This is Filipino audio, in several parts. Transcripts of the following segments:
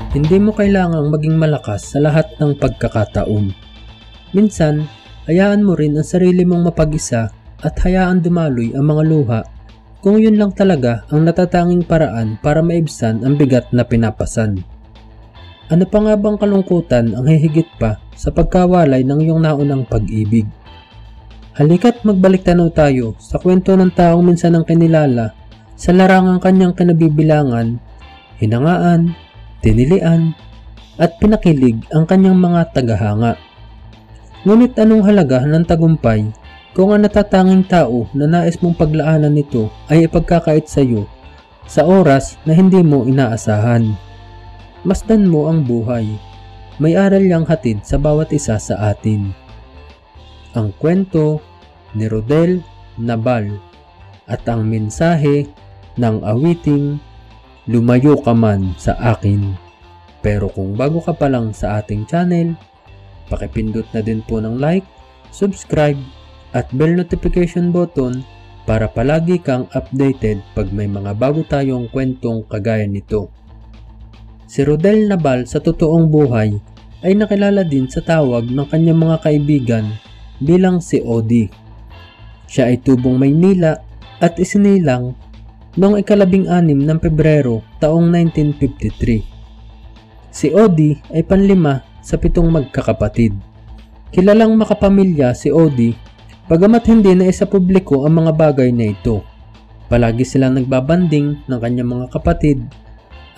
Hindi mo kailangang maging malakas sa lahat ng pagkakataon. Minsan, hayaan mo rin ang sarili mong mapag-isa at hayaan dumaloy ang mga luha kung yun lang talaga ang natatanging paraan para maibsan ang bigat na pinapasan. Ano pa nga bang kalungkutan ang hihigit pa sa pagkawalay ng iyong naunang pag-ibig? Halika't magbalik tanaw tayo sa kwento ng taong minsan ang kinilala sa larangang kanyang kinabibilangan, hinangaan, tinilian, at pinakilig ang kanyang mga tagahanga. Ngunit anong halaga ng tagumpay kung ang natatanging tao na nais mong paglaanan nito ay ipagkakait sa iyo sa oras na hindi mo inaasahan? Masdan mo ang buhay. May aral yang hatid sa bawat isa sa atin. Ang kwento ni Rodel Nabal at ang mensahe ng awiting Lumayo Ka Man Sa Akin. Pero kung bago ka pa lang sa ating channel, pakipindot na din po ng like, subscribe at bell notification button para palagi kang updated pag may mga bago tayong kwentong kagaya nito. Si Rodel Nabal sa totoong buhay ay nakilala din sa tawag ng kanyang mga kaibigan bilang si Odi. Siya ay tubong Maynila at isinilang noong 16 ng Pebrero taong 1953. Si Odi ay panlima sa 7 magkakapatid. Kilalang makapamilya si Odi, bagamat hindi na isa publiko ang mga bagay na ito. Palagi silang nagbabanding ng kanyang mga kapatid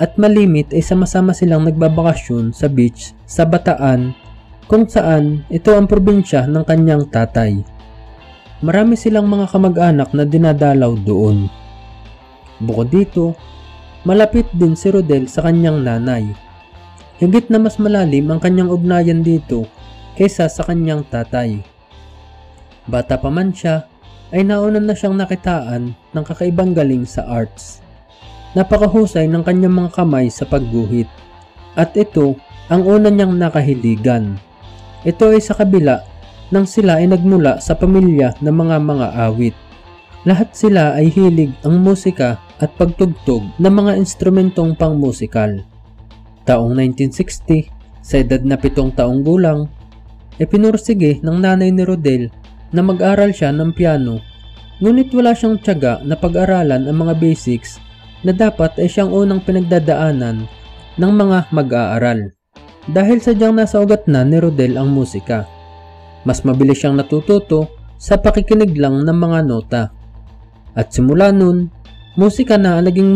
at malimit ay sama-sama silang nagbabakasyon sa beach sa Bataan, kung saan ito ang probinsya ng kanyang tatay. Marami silang mga kamag-anak na dinadalaw doon. Bukod dito, malapit din si Rodel sa kanyang nanay. Higit na mas malalim ang kanyang ugnayan dito kaysa sa kanyang tatay. Bata pa man siya, ay nauna na siyang nakitaan ng kakaibang galing sa arts. Napakahusay ng kanyang mga kamay sa pagguhit. At ito ang una niyang nakahiligan. Ito ay sa kabila nang sila ay nagmula sa pamilya ng mga awit. Lahat sila ay hilig ang musika at pagtugtog ng mga instrumentong pangmusikal. Taong 1960, sa edad na 7 taong gulang, pinursige ng nanay ni Rodel na mag-aral siya ng piano, ngunit wala siyang tiyaga na pag-aralan ang mga basics na dapat ay siyang unang pinagdadaanan ng mga mag-aaral. Dahil sadyang nasa ugat na ni Rodel ang musika, mas mabilis siyang natututo sa pakikinig lang ng mga nota. At simula nun, musika na ang naging